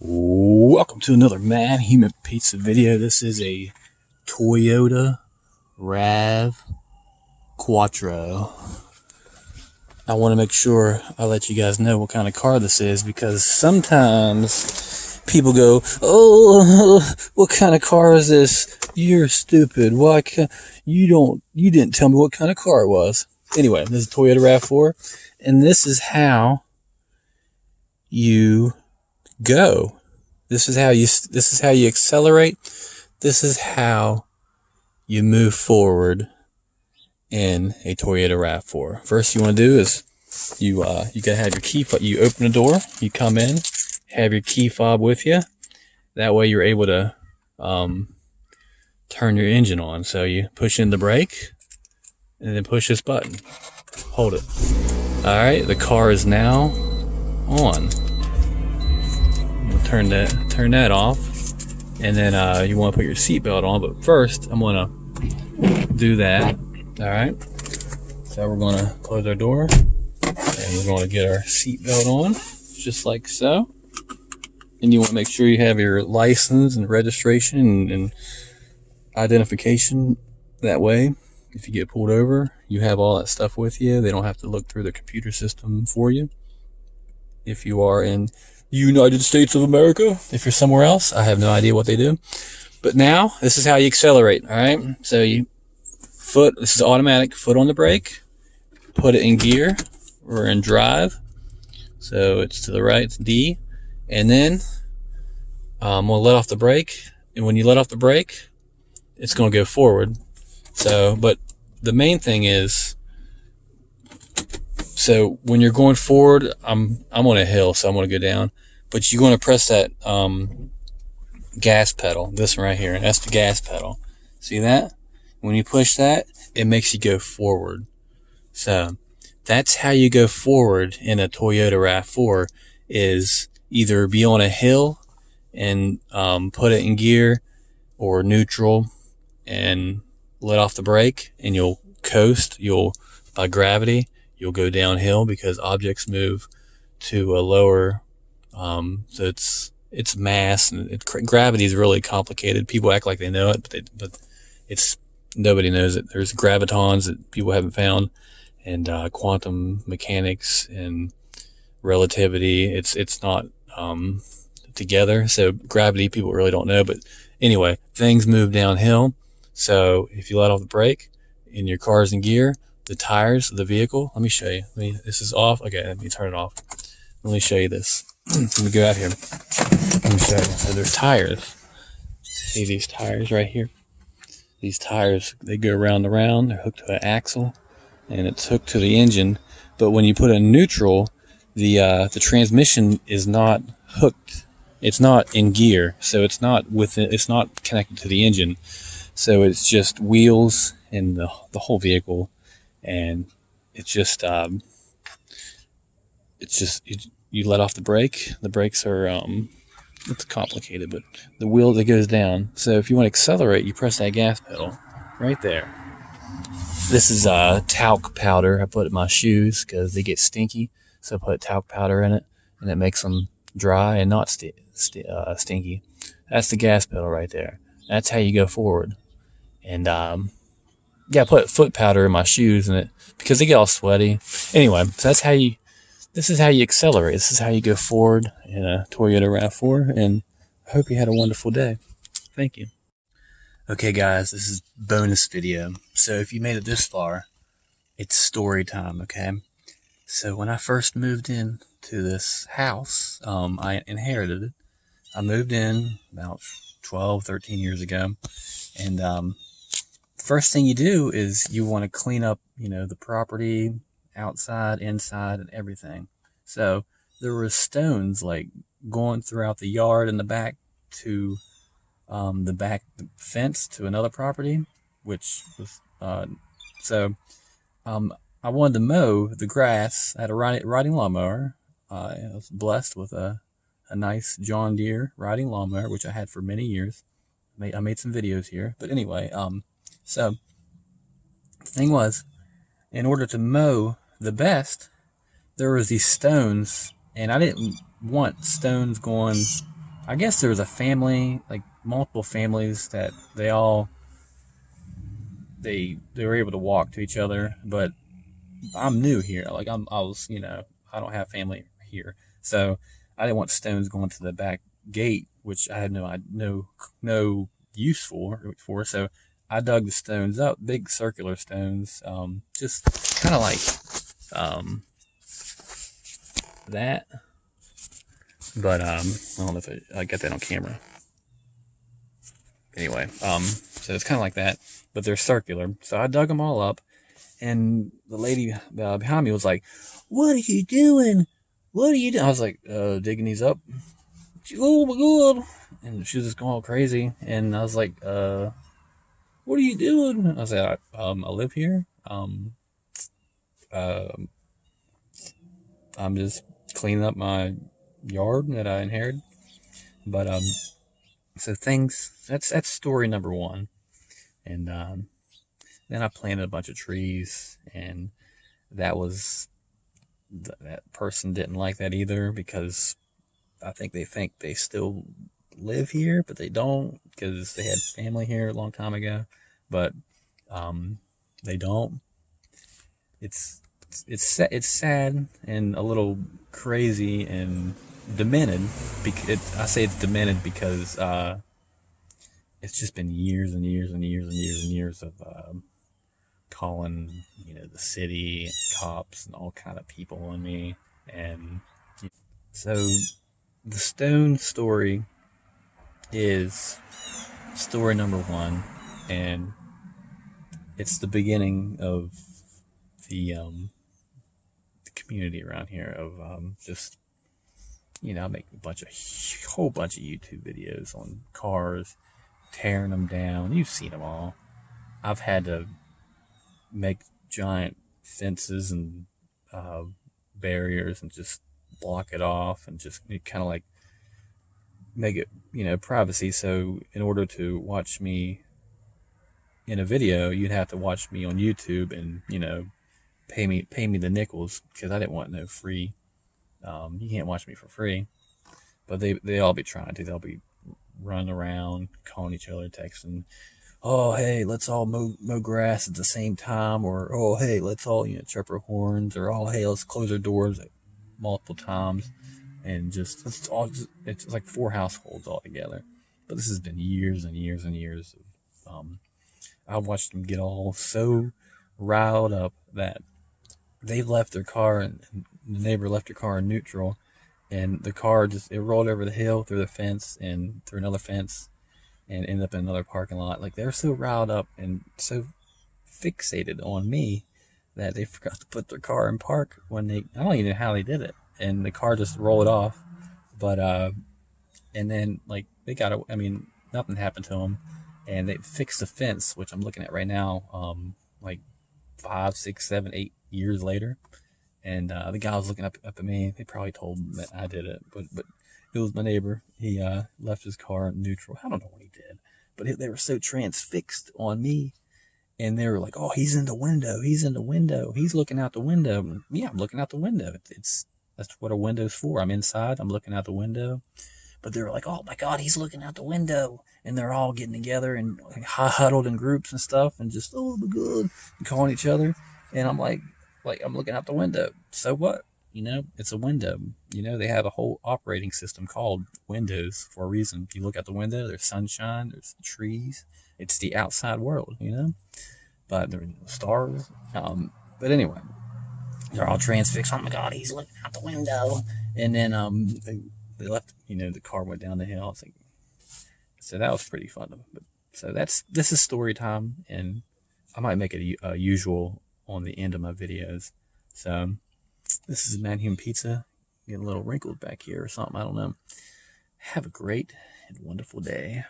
Welcome to another Matthumanpizza video. This is a Toyota RAV4. I want to make sure I let you guys know what kind of car this is, because sometimes people go, "Oh, what kind of car is this? You're stupid. Why can't you didn't tell me what kind of car it was." Anyway, this is a Toyota RAV4, and this is how you go. This is how you accelerate. This is how you move forward in a Toyota RAV4. First you want to do is you gotta have your key fob. You open the door, you come in, have your key fob with you. That way you're able to turn your engine on. So you push in the brake and then push this button. Hold it. Alright, the car is now on. Turn that off, and then you want to put your seatbelt on. But first, I'm gonna do that. All right. So we're gonna close our door, and we're gonna get our seatbelt on, just like so. And you want to make sure you have your license and registration and identification. That way, if you get pulled over, you have all that stuff with you. They don't have to look through the computer system for you. If you are in United States of America. If you're somewhere else, I have no idea what they do. But now, this is how you accelerate, all right? So this is automatic, foot on the brake, put it in gear or in drive. So it's to the right, it's D. And then we'll let off the brake. And when you let off the brake, it's gonna go forward. So, but the main thing is, so when you're going forward, I'm on a hill, so I'm gonna go down. But you're gonna press that gas pedal, this one right here, and that's the gas pedal. See that? When you push that, it makes you go forward. So that's how you go forward in a Toyota RAV4, is either be on a hill and put it in gear or neutral and let off the brake, and you'll coast. By gravity, you'll go downhill because objects move to a lower, so it's mass, and gravity is really complicated. People act like they know it, but nobody knows it. There's gravitons that people haven't found, and quantum mechanics and relativity. It's not together. So gravity, people really don't know. But anyway, things move downhill. So if you let off the brake and your car's in gear, the tires of the vehicle, let me show you. This is off. Okay, let me turn it off. Let me show you this. Let me go out here. Let me show you. So there's tires. See these tires right here? These tires, they go around and around. They're hooked to an axle, and it's hooked to the engine. But when you put it in neutral, the transmission is not hooked. It's not in gear, so it's not connected to the engine. So it's just wheels and the whole vehicle. And it's just you let off the brake. The brakes are it's complicated, but the wheel that goes down. So if you want to accelerate, you press that gas pedal right there. This is talc powder. I put it in my shoes because they get stinky, so I put talc powder in it, and it makes them dry and not stinky. That's the gas pedal right there. That's how you go forward. And yeah, I put foot powder in my shoes and because they get all sweaty. Anyway, so this is how you accelerate. This is how you go forward in a Toyota RAV4, and I hope you had a wonderful day. Thank you. Okay guys, this is bonus video. So if you made it this far, it's story time, okay? So when I first moved in to this house, I inherited it. I moved in about 12, 13 years ago, and first thing you do is you want to clean up, the property, outside, inside, and everything. So there were stones like going throughout the yard and the back to the back fence to another property, which was I wanted to mow the grass. I had a riding lawnmower. I was blessed with a nice John Deere riding lawnmower, which I had for many years. I made some videos here, but anyway, so the thing was, in order to mow the best, there was these stones, and I didn't want stones going I guess there's a family, like multiple families, that they were able to walk to each other, but I'm new here. Like I was, I don't have family here, so I didn't want stones going to the back gate, which I had no use for. So I dug the stones up, big circular stones, just kind of like that. But I don't know if I got that on camera. Anyway, so it's kind of like that, but they're circular. So I dug them all up, and the lady behind me was like, "What are you doing? What are you doing?" I was like, "Digging these up." "Oh my god!" And she was just going all crazy, and I was like, "What are you doing?" I was like, I live here. Uh, I'm just cleaning up my yard that I inherited." But so that's story number one, and then I planted a bunch of trees, and that was that person didn't like that either, because I think they still live here, but they don't, because they had family here a long time ago. But they don't. It's sad and a little crazy and demented. I say it's demented because it's just been years and years and years and years and years of calling, the city, and cops, and all kind of people on me. And so the stone story is story number one, and it's the beginning of the community around here of just, I make whole bunch of YouTube videos on cars, tearing them down. You've seen them all. I've had to make giant fences and barriers and just block it off, and just kind of like make it, privacy. So in order to watch me in a video, you'd have to watch me on YouTube and, pay me the nickels, because I didn't want no free. You can't watch me for free. But they all be trying to. They'll be running around, calling each other, texting, "Oh, hey, let's all mow grass at the same time," or, "Oh, hey, let's all, chirp our horns," or, "Oh, hey, let's close our doors," like, multiple times. And it's like 4 households all together. But this has been years and years and years of, I've watched them get all so riled up that they've left their car, and the neighbor left her car in neutral, and the car it rolled over the hill, through the fence, and through another fence, and ended up in another parking lot. Like, they're so riled up and so fixated on me that they forgot to put their car in park when I don't even know how they did it, and the car just rolled off. But and then, like, they got I mean, nothing happened to them, and they fixed the fence, which I'm looking at right now, like 5, 6, 7, 8 years later. And the guy was looking up at me. They probably told him that I did it, but it was my neighbor. He left his car in neutral. I don't know what he did, but they were so transfixed on me, and they were like, "Oh, he's in the window. He's in the window. He's looking out the window." And, yeah, I'm looking out the window. That's what a window's for. I'm inside. I'm looking out the window. But they were like, "Oh my God, he's looking out the window," and they're all getting together and, like, huddled in groups and stuff, and just, "Oh my God," and calling each other. And I'm like, I'm looking out the window. So what? It's a window. They have a whole operating system called Windows for a reason. If you look out the window, there's sunshine, there's trees. It's the outside world, But there are stars. But anyway, they're all transfixed. "Oh my God, he's looking out the window." And then they left. The car went down the hill. I was like, so that was pretty fun. But so this is story time, and I might make it a usual on the end of my videos. So this is Matthumanpizza. Getting a little wrinkled back here or something. I don't know. Have a great and wonderful day.